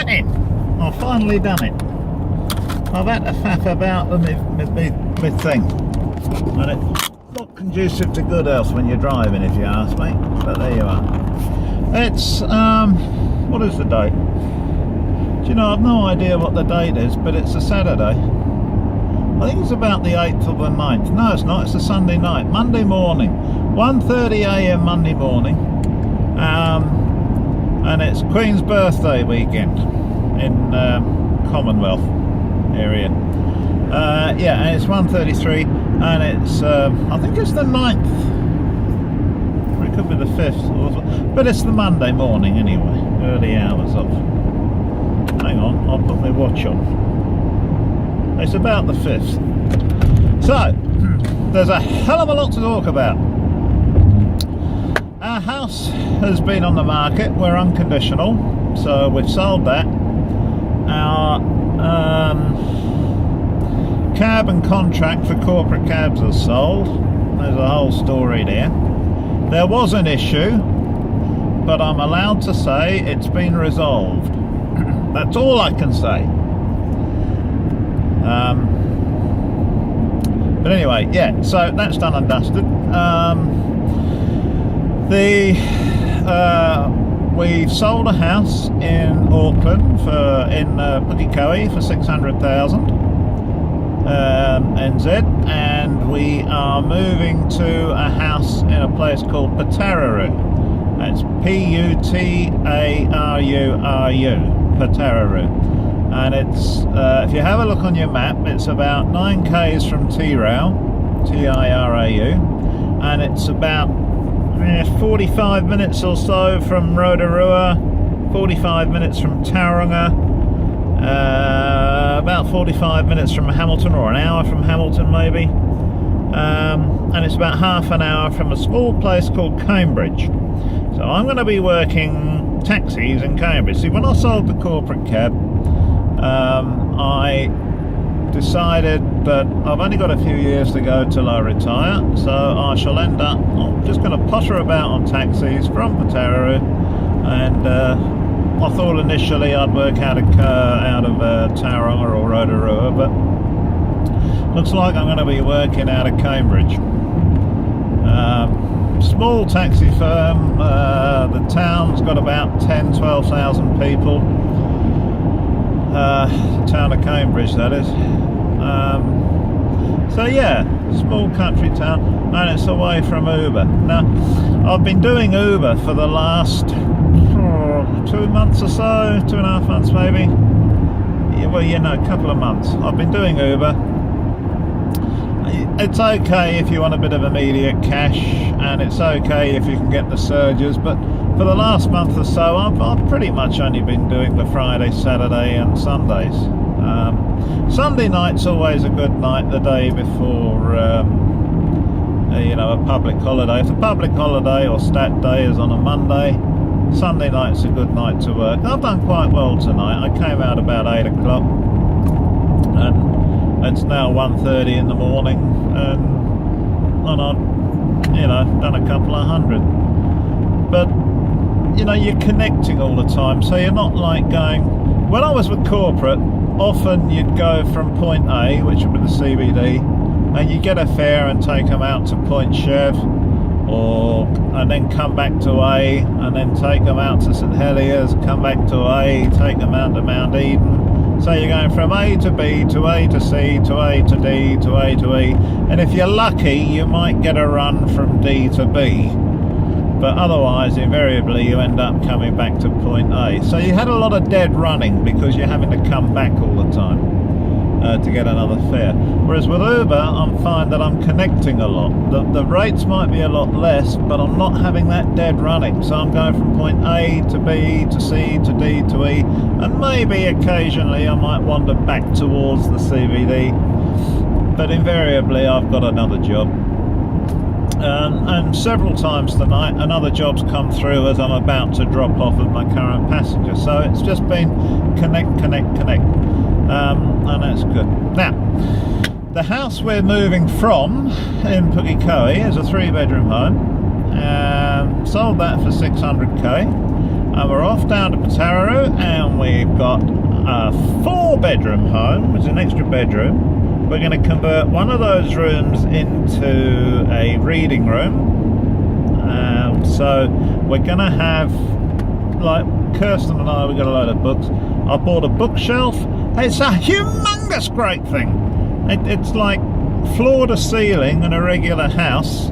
happening? I've finally done it. I've had to faff about with my thing, and it's not conducive to good health when you're driving, if you ask me, but there you are. It's what is the date? Do you know, I've no idea what the date is, but it's a Saturday. I think it's about the 8th or the 9th. No, it's not, it's a Sunday night, Monday morning, 1:30 a.m. Monday morning, and it's Queen's birthday weekend in Commonwealth area. Yeah, and it's 1:33, and it's I think it's the 9th, or it could be the 5th, but it's the Monday morning anyway, early hours of. Hang on, I'll put my watch on. It's about the 5th. So there's a hell of a lot to talk about. Our house has been on the market. We're unconditional, so we've sold that. Our cab and contract for corporate cabs is sold. There's a whole story there. There was an issue, but I'm allowed to say it's been resolved. That's all I can say. But anyway, yeah, so that's done and dusted. We've sold a house in Auckland in Pukekohe for 600,000 NZ, and we are moving to a house in a place called Putaruru. That's Putaruru, Putaruru. And it's, if you have a look on your map, it's about 9 k's from Tirau, T-I-R-A-U, and it's about 45 minutes or so from Rotorua, 45 minutes from Tauranga, about 45 minutes from Hamilton, or an hour from Hamilton maybe, and it's about half an hour from a small place called Cambridge. So I'm going to be working taxis in Cambridge. See, when I sold the corporate cab, I decided that I've only got a few years to go till I retire, so I shall end up, I'm just going to potter about on taxis from Putaruru, and I thought initially I'd work out of Tauranga or Rotorua, but looks like I'm going to be working out of Cambridge. Small taxi firm, the town's got about 12,000 people. The town of Cambridge, that is. So yeah, small country town, and it's away from Uber. Now, I've been doing Uber for the last 2 months or so, 2.5 months maybe. Well, you know, a couple of months. I've been doing Uber. It's okay if you want a bit of immediate cash, and it's okay if you can get the surges, but for the last month or so, I've pretty much only been doing the Friday, Saturday and Sundays. Sunday night's always a good night, the day before, you know, a public holiday. If a public holiday or stat day is on a Monday, Sunday night's a good night to work. I've done quite well tonight. I came out about 8 o'clock, and it's now 1:30 in the morning, and I've, you know, done a couple of hundred. But you know, you're connecting all the time, so you're not like going. When I was with corporate, often you'd go from point A, which would be the CBD, and you get a fare and take them out to Point Chev, and then come back to A, and then take them out to St Heliers, come back to A, take them out to Mount Eden. So you're going from A to B to A to C to A to D to A to E, and if you're lucky, you might get a run from D to B. But otherwise, invariably, you end up coming back to point A. So you had a lot of dead running because you're having to come back all the time to get another fare. Whereas with Uber, I'm finding that I'm connecting a lot. The rates might be a lot less, but I'm not having that dead running. So I'm going from point A to B to C to D to E, and maybe occasionally I might wander back towards the CBD. But invariably, I've got another job. And several times tonight another job's come through as I'm about to drop off with my current passenger, so it's just been connect, and that's good. Now, the house we're moving from in Pukekohe is a 3-bedroom home. Sold that for 600k, and we're off down to Putaruru, and we've got got a 4-bedroom home, which is an extra bedroom. We're going to convert one of those rooms into a reading room. So we're going to have, like Kirsten and I, we got a load of books. I bought a bookshelf. It's a humongous great thing. It's like floor to ceiling in a regular house.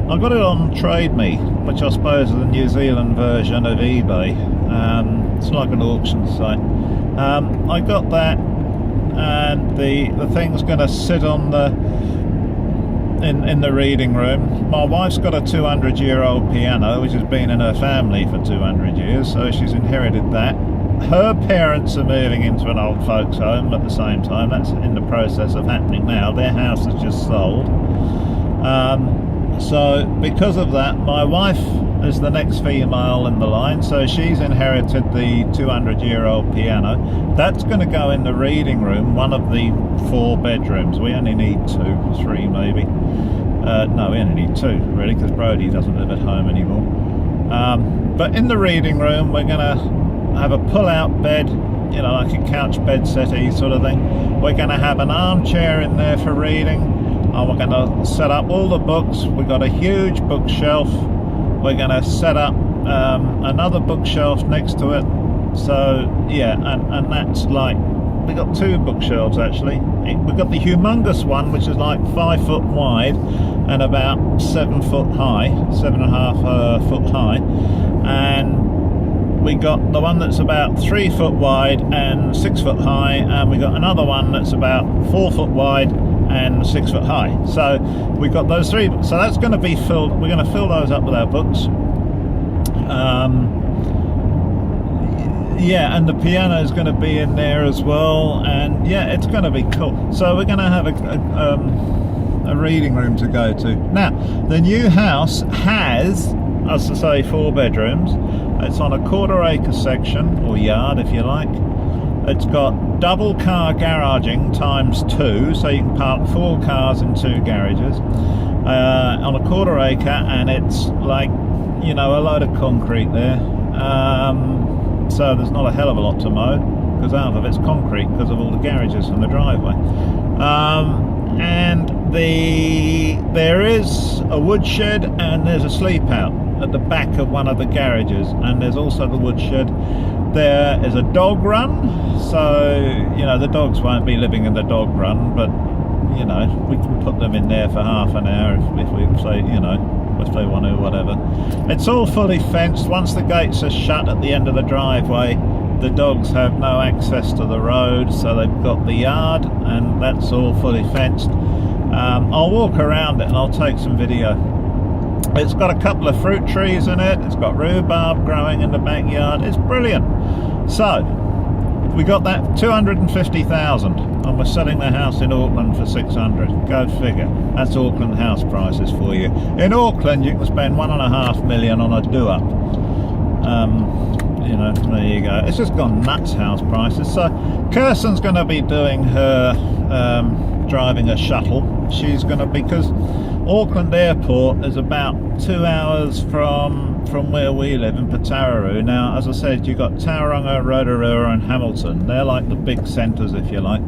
I got it on Trade Me, which I suppose is the New Zealand version of eBay. It's like an auction site. I got that, and the thing's going to sit on in the reading room. My wife's got a 200-year-old piano, which has been in her family for 200 years, so she's inherited that. Her parents are moving into an old folks home at the same time. That's in the process of happening now. Their house has just sold. So because of that, my wife is the next female in the line, so she's inherited the 200-year-old piano. That's going to go in the reading room, one of the 4 bedrooms. We only need 2, 3 maybe. No, we only need 2 really, because Brody doesn't live at home anymore. But in the reading room, we're going to have a pull-out bed, you know, like a couch bed settee sort of thing. We're going to have an armchair in there for reading. And we're going to set up all the books. We've got a huge bookshelf. We're going to set up another bookshelf next to it. So yeah, and that's like, we got 2 bookshelves actually. We've got the humongous one, which is like 5 foot wide and about 7 foot high, 7.5 foot high, and we got the one that's about 3 foot wide and 6 foot high, and we got another one that's about 4 foot wide and 6 foot high. So we've got those 3. So that's going to be filled. We're going to fill those up with our books. Yeah, and the piano is going to be in there as well, and yeah, it's going to be cool. So we're going to have a reading room to go to. Now, the new house has, as I say, 4 bedrooms. It's on a 1/4 acre section, or yard if you like. It's got double car garaging ×2, so you can park 4 cars in 2 garages on a 1/4 acre, and it's like, you know, a load of concrete there. So there's not a hell of a lot to mow, because half of it's concrete because of all the garages and the driveway. And there is a woodshed, and there's a sleep out at the back of one of the garages, and there's also the woodshed. There is a dog run, so you know the dogs won't be living in the dog run, but you know we can put them in there for half an hour if we say, you know, if they want to, whatever. It's all fully fenced. Once the gates are shut at the end of the driveway, the dogs have no access to the road, so they've got the yard, and that's all fully fenced. I'll walk around it and I'll take some video. It's got a couple of fruit trees in it. It's got rhubarb growing in the backyard. It's brilliant. So we got that 250,000, and we're selling the house in Auckland for 600. Go figure. That's Auckland house prices for you. In Auckland, you can spend 1.5 million on a do-up. You know, there you go. It's just gone nuts, house prices. So Kirsten's going to be doing her driving a shuttle. She's going to, because Auckland Airport is about 2 hours from where we live in Pataruru. Now, as I said, you've got Tauranga, Rotorua and Hamilton. They're like the big centres, if you like.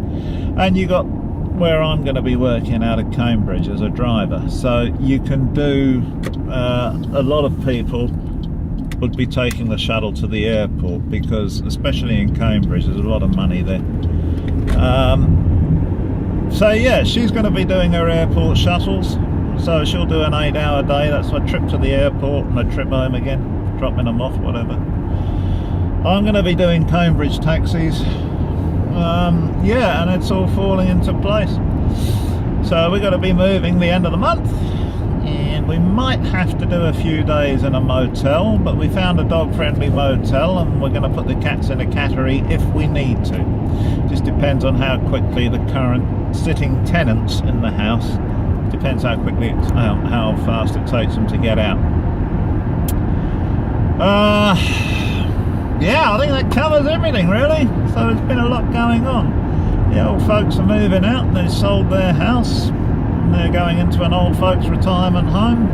And you got where I'm going to be working out of Cambridge as a driver. So you can do, a lot of people would be taking the shuttle to the airport, because especially in Cambridge there's a lot of money there. So yeah, she's going to be doing her airport shuttles. So she'll do an 8-hour day. That's a trip to the airport and a trip home again, dropping them off, whatever. I'm going to be doing Cambridge taxis. Yeah, and it's all falling into place. So we're going to be moving the end of the month, and we might have to do a few days in a motel, but we found a dog-friendly motel, and we're going to put the cats in a cattery if we need to. Just depends on how quickly the current sitting tenants in the house, depends how quickly how fast it takes them to get out. Yeah, I think that covers everything really. So there's been a lot going on. The old folks are moving out. They sold their house and they're going into an old folks retirement home.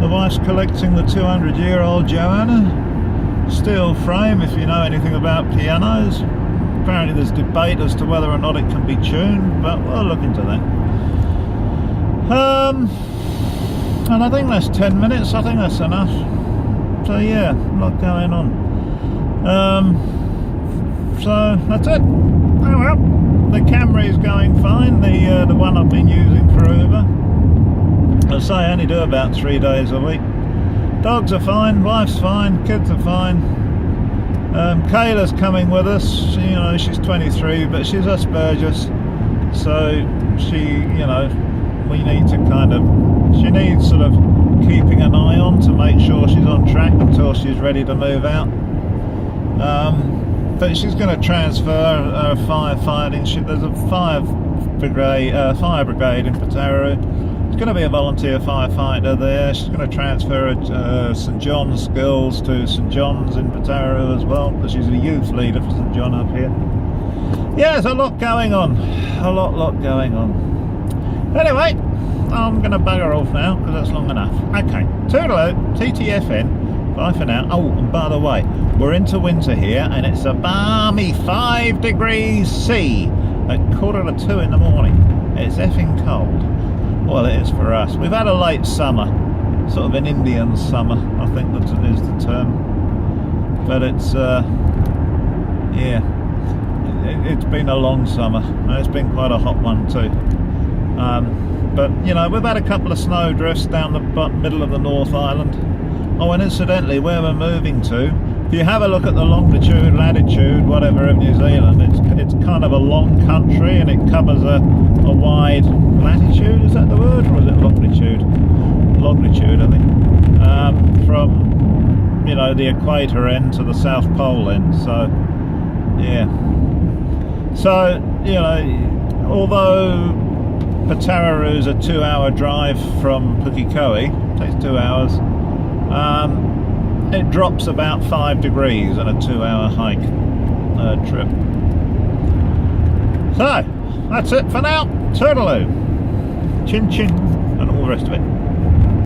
The wife's collecting the 200-year-old Joanna. steel frame, if you know anything about pianos. Apparently there's debate as to whether or not it can be tuned, but we'll look into that. And I think that's 10 minutes, I think that's enough. So yeah, a lot going on. So that's it. Oh well, the Camry is going fine, the one I've been using for Uber. As I say, I only do about 3 days a week. Dogs are fine, wife's fine, kids are fine. Kayla's coming with us. You know, she's 23, but she's Asperger's, so she, you know, we need to kind of, she needs sort of keeping an eye on to make sure she's on track until she's ready to move out. But she's going to transfer her firefighting. There's a fire brigade in Pateru. She's going to be a volunteer firefighter there. She's going to transfer her St John's skills to St John's in Pateru as well, because she's a youth leader for St John up here. Yeah, there's a lot going on. A lot going on. Anyway, I'm going to bugger off now because that's long enough. Okay, toodaloo, TTFN. Bye for now. Oh, and by the way, we're into winter here and it's a balmy 5 degrees C at 1:45 in the morning. It's effing cold. Well, it is for us. We've had a late summer, sort of an Indian summer, I think that is the term. But it's, yeah, it's been a long summer. It's been quite a hot one too. But, you know, we've had a couple of snow drifts down the middle of the North Island. Oh, and incidentally, where we're moving to, if you have a look at the longitude, latitude, whatever of New Zealand, it's kind of a long country and it covers a wide latitude, is that the word, or is it longitude? Longitude, I think. From, you know, the equator end to the South Pole end, so, yeah. So, you know, although Pateru's a 2-hour drive from Pukekohe, takes 2 hours, it drops about 5 degrees on a 2-hour hike trip. So, that's it for now. Toodaloo. Chin chin and all the rest of it.